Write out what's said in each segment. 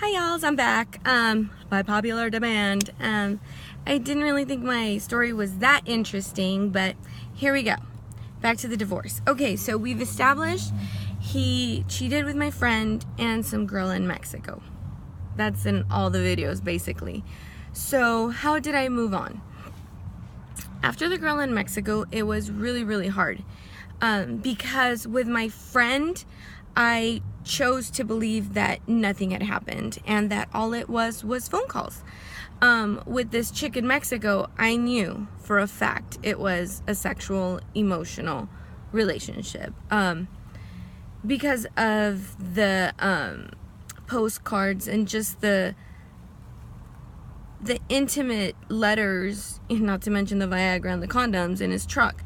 Hi y'alls, I'm back by popular demand. I didn't really think my story was that interesting, but here we go. Back to the divorce. Okay, so we've established he cheated with my friend and some girl in Mexico. That's in all the videos basically. So how did I move on? After the girl in Mexico, it was really hard because with my friend, I chose to believe that nothing had happened and that all it was phone calls. With this chick in Mexico, I knew for a fact it was a sexual, emotional relationship because of the postcards and just the intimate letters, not to mention the Viagra and the condoms in his truck.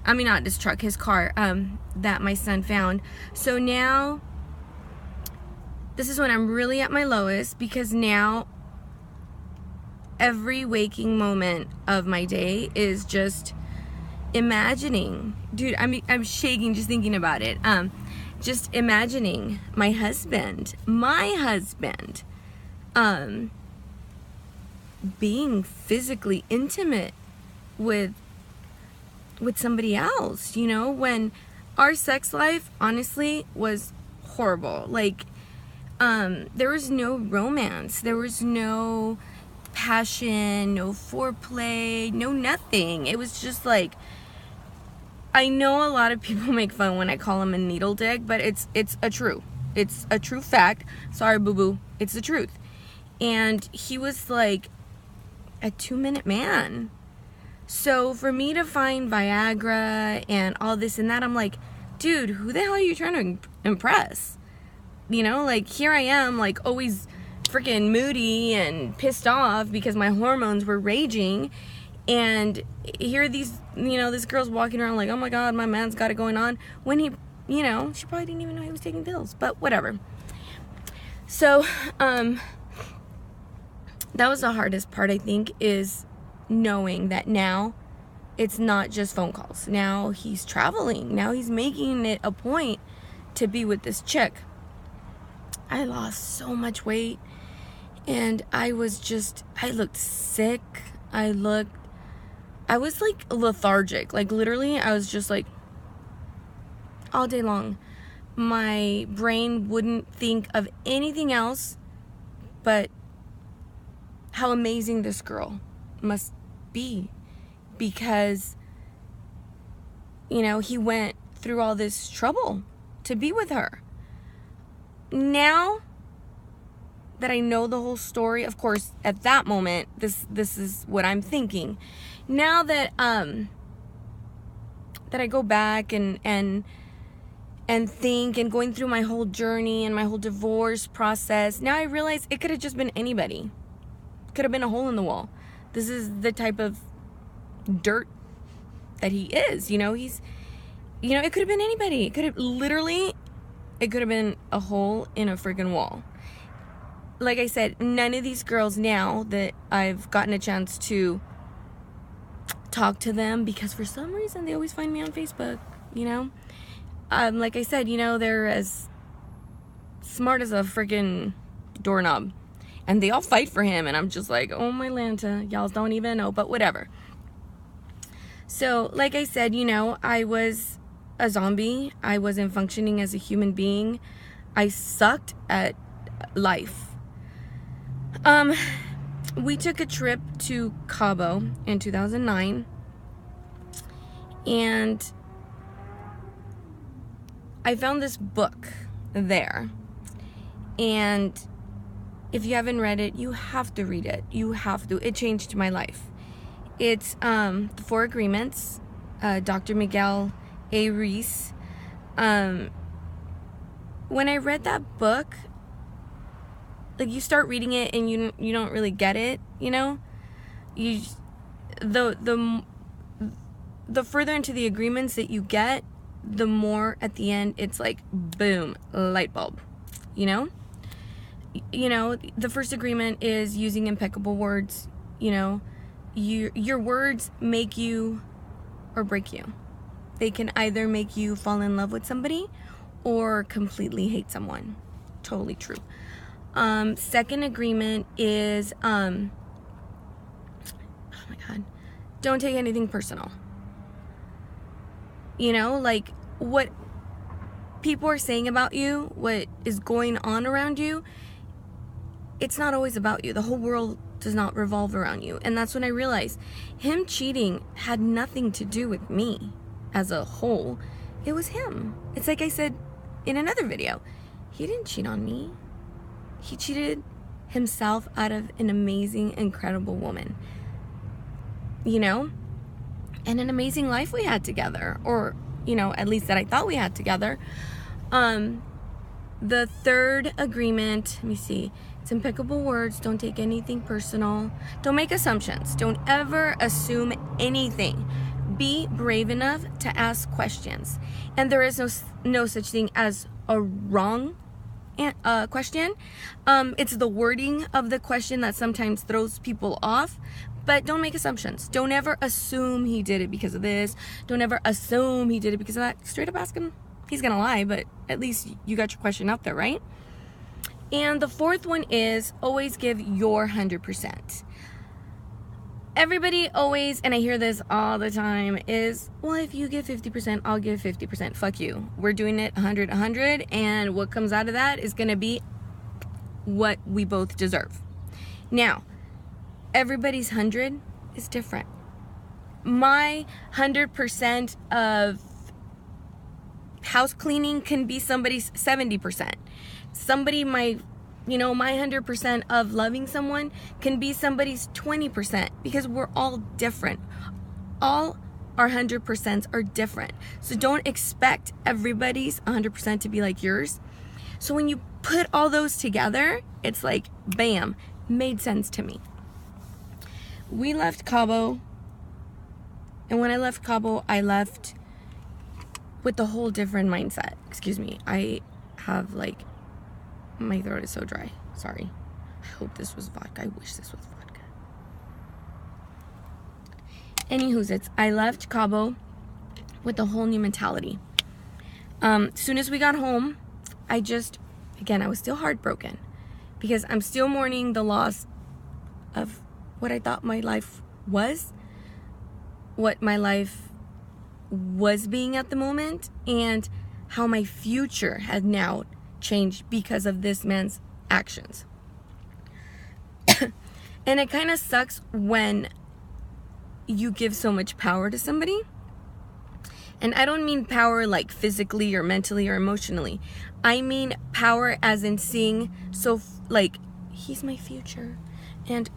I mean, not his truck, his car, that my son found. So now, this is when I'm really at my lowest, because now every waking moment of my day is just imagining. Dude, I'm shaking just thinking about it. Just imagining my husband, being physically intimate with somebody else, when our sex life honestly was horrible. Like, there was no romance, there was no passion, no foreplay, no nothing. It was just like, I know a lot of people make fun when I call him a needle dig, but it's a true fact. Sorry, boo-boo, it's the truth. And he was like a 2-minute man. So for me to find Viagra and all this and that, I'm like, dude, who the hell are you trying to impress? Like, here I am, like, always freaking moody and pissed off because my hormones were raging. And here these, this girl's walking around like, oh my God, my man's got it going on. When he, she probably didn't even know he was taking pills, but whatever. So, that was the hardest part, I think, is knowing that now it's not just phone calls. Now he's traveling. Now he's making it a point to be with this chick. I lost so much weight and I looked sick. I was like lethargic. Like, literally, I was just like, all day long, my brain wouldn't think of anything else but how amazing this girl must be, because he went through all this trouble to be with her. Now that I know the whole story, of course, at that moment, this is what I'm thinking. Now that that I go back and think, and going through my whole journey and my whole divorce process, now I realize it could have just been anybody. Could have been a hole in the wall. This is the type of dirt that he is. He's, it could have been anybody. It could have been a hole in a freaking wall. Like I said, none of these girls, now that I've gotten a chance to talk to them, because for some reason they always find me on Facebook, like I said, they're as smart as a freaking doorknob. And they all fight for him, and I'm just like, oh my Lanta, y'all don't even know, but whatever. So, like I said, I was a zombie. I wasn't functioning as a human being. I sucked at life. We took a trip to Cabo in 2009, and I found this book there, and if you haven't read it, you have to read it. You have to. It changed my life. It's the 4 Agreements, Dr. Miguel A. Ruiz. When I read that book, like, you start reading it and you don't really get it, the further into the agreements that you get, the more at the end it's like, boom, light bulb, the first agreement is using impeccable words. Your words make you or break you. They can either make you fall in love with somebody or completely hate someone. Totally true. Second agreement is, oh my God, don't take anything personal. You know, like what people are saying about you, what is going on around you, it's not always about you. The whole world does not revolve around you. And that's when I realized him cheating had nothing to do with me as a whole. It was him. It's like I said in another video. He didn't cheat on me. He cheated himself out of an amazing, incredible woman. You know? And an amazing life we had together. Or, you know, at least that I thought we had together. The third agreement, let me see. It's impeccable words. Don't take anything personal. Don't make assumptions. Don't ever assume anything. Be brave enough to ask questions. And there is no such thing as a wrong question. It's the wording of the question that sometimes throws people off. But don't make assumptions. Don't ever assume he did it because of this. Don't ever assume he did it because of that. Straight up ask him. He's gonna lie, but at least you got your question out there, right? And the fourth one is always give your 100%. Everybody always, and I hear this all the time, is, well, if you give 50%, I'll give 50%. Fuck you. We're doing it 100, and what comes out of that is gonna be what we both deserve. Now, everybody's 100 is different. My 100% of house cleaning can be somebody's 70%. Somebody my 100% of loving someone can be somebody's 20%, because we're all different. All our 100% are different. So don't expect everybody's 100% to be like yours. So when you put all those together, it's like, bam, made sense to me. We left Cabo, and when I left Cabo, I left with a whole different mindset. Excuse me, I have my throat is so dry. Sorry. I hope this was vodka. I wish this was vodka. Anywho's, I left Cabo with a whole new mentality. Soon as we got home, I was still heartbroken because I'm still mourning the loss of what I thought my life was, what my life was being at the moment, and how my future had now changed because of this man's actions. And it kind of sucks when you give so much power to somebody. And I don't mean power like physically or mentally or emotionally. I mean power as in seeing, he's my future. And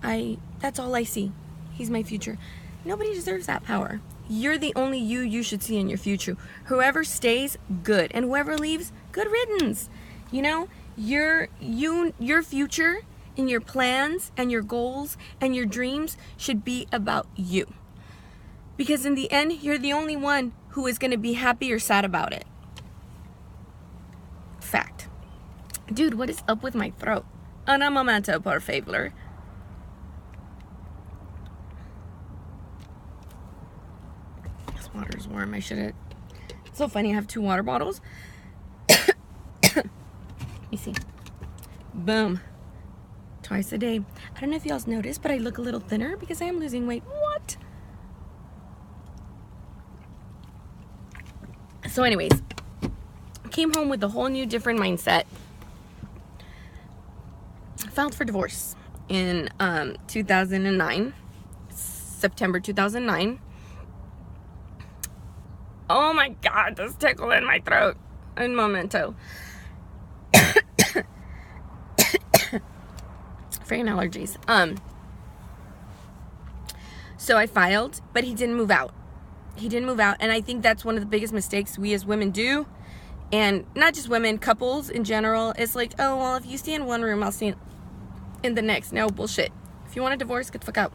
that's all I see. He's my future. Nobody deserves that power. You're the only you should see in your future. Whoever stays, good. And whoever leaves, good riddance. You know, your future and your plans and your goals and your dreams should be about you. Because in the end, you're the only one who is going to be happy or sad about it. Fact. Dude, what is up with my throat? Un momento, por favor. This water is warm. I should have... It's so funny. I have 2 water bottles. Let me see. Boom. Twice a day. I don't know if y'all's noticed, but I look a little thinner because I am losing weight. What? So anyways, came home with a whole new different mindset. Filed for divorce in 2009. September 2009. Oh my God, this tickle in my throat. Un momento. Freaking allergies. So I filed, but he didn't move out. And I think that's one of the biggest mistakes we as women do. And not just women, couples in general. It's like, oh, well, if you stay in one room, I'll stay in the next. No, bullshit. If you want a divorce, get the fuck out.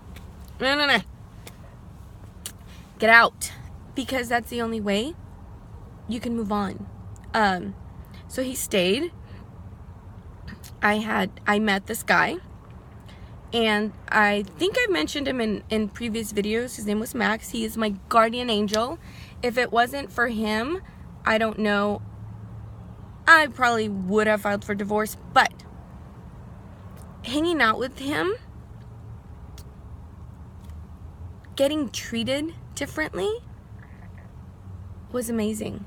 No. Get out. Because that's the only way you can move on. So he stayed. I met this guy. And I think I've mentioned him in previous videos. His name was Max. He is my guardian angel. If it wasn't for him, I don't know. I probably would have filed for divorce. But hanging out with him, getting treated differently was amazing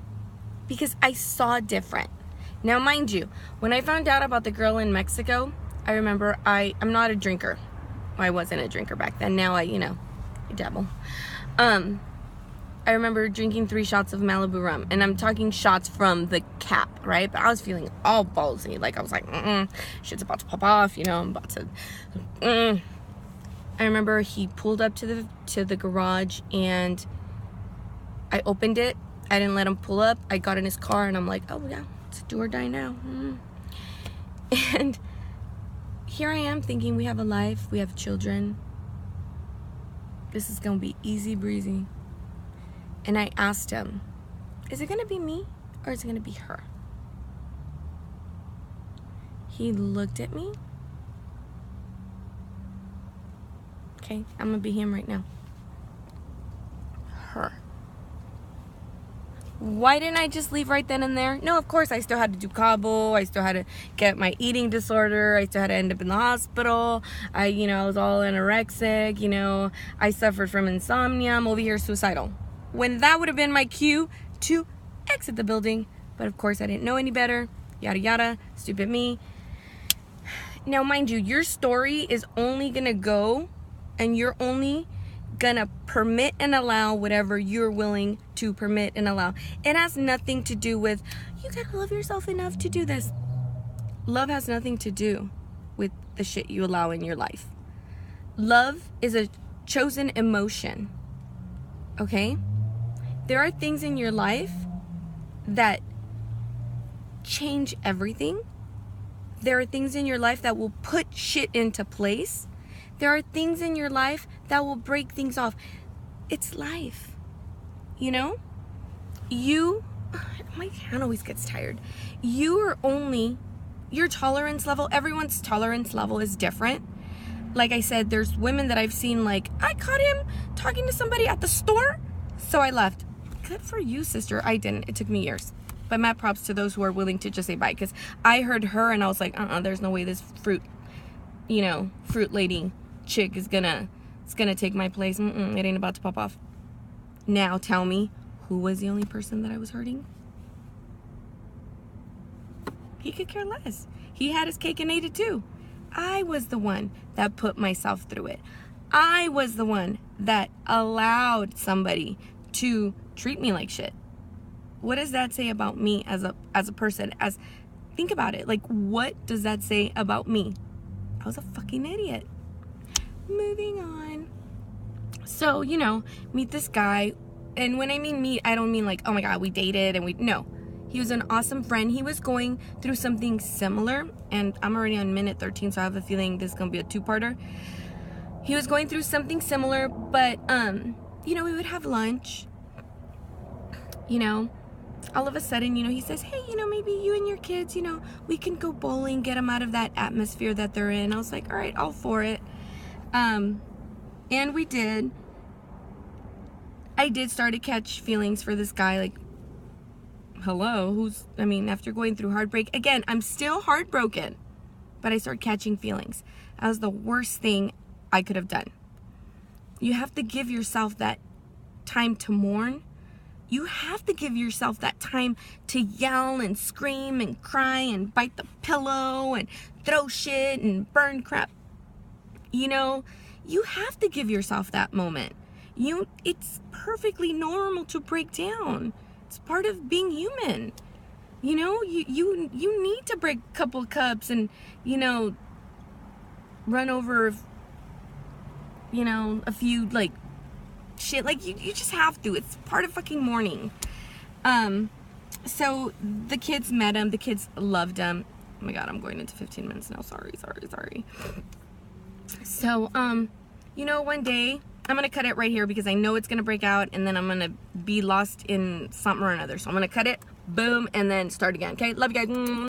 because I saw different. Now, mind you, when I found out about the girl in Mexico, I remember I'm not a drinker. I wasn't a drinker back then. Now I dabble. I remember drinking 3 shots of Malibu rum, and I'm talking shots from the cap, right? But I was feeling all ballsy. Like, I was like, shit's about to pop off, I'm about to, I remember he pulled up to the garage, and I opened it. I didn't let him pull up. I got in his car, and I'm like, oh yeah, it's do or die now. And here I am thinking we have a life, we have children. This is gonna be easy breezy. And I asked him, is it gonna be me or is it gonna be her? He looked at me. Okay, I'm gonna be him right now. Her. Why didn't I just leave right then and there? No, of course, I still had to do Cabo. I still had to get my eating disorder. I still had to end up in the hospital. I was all anorexic. I suffered from insomnia. I'm over here suicidal. When that would have been my cue to exit the building. But of course, I didn't know any better. Yada, yada. Stupid me. Now, mind you, your story is only going to go, and you're only gonna permit and allow whatever you're willing to permit and allow. It has nothing to do with, you gotta love yourself enough to do this. Love has nothing to do with the shit you allow in your life. Love is a chosen emotion. Okay? There are things in your life that change everything. There are things in your life that will put shit into place. There are things in your life that will break things off. It's life. My hand always gets tired. Your tolerance level, everyone's tolerance level is different. Like I said, there's women that I've seen, like, I caught him talking to somebody at the store, so I left. Good for you, sister. I didn't. It took me years. But mad props to those who are willing to just say bye, because I heard her and I was like, there's no way this fruit lady chick is gonna take my place. It ain't about to pop off. Now tell me, who was the only person that I was hurting? He could care less. He had his cake and ate it too. I was the one that put myself through it. I was the one that allowed somebody to treat me like shit. What does that say about me as a person? Think about it. Like, what does that say about me? I was a fucking idiot. Moving on. So, meet this guy. And when I mean meet, I don't mean like, oh my God, we dated and no. He was an awesome friend. He was going through something similar. And I'm already on minute 13, so I have a feeling this is going to be a 2-parter. He was going through something similar, but, we would have lunch. All of a sudden, he says, hey, maybe you and your kids, we can go bowling, get them out of that atmosphere that they're in. I was like, all right, all for it. And we did. I did start to catch feelings for this guy, like, hello, after going through heartbreak, again, I'm still heartbroken, but I started catching feelings. That was the worst thing I could have done. You have to give yourself that time to mourn. You have to give yourself that time to yell and scream and cry and bite the pillow and throw shit and burn crap. You have to give yourself that moment. It's perfectly normal to break down. It's part of being human. You need to break a couple cups and, run over, a few, like, shit. Like, you just have to. It's part of fucking mourning. So the kids met him. The kids loved him. Oh my God, I'm going into 15 minutes now. Sorry. So, one day, I'm going to cut it right here because I know it's going to break out and then I'm going to be lost in something or another. So I'm going to cut it, boom, and then start again. Okay? Love you guys.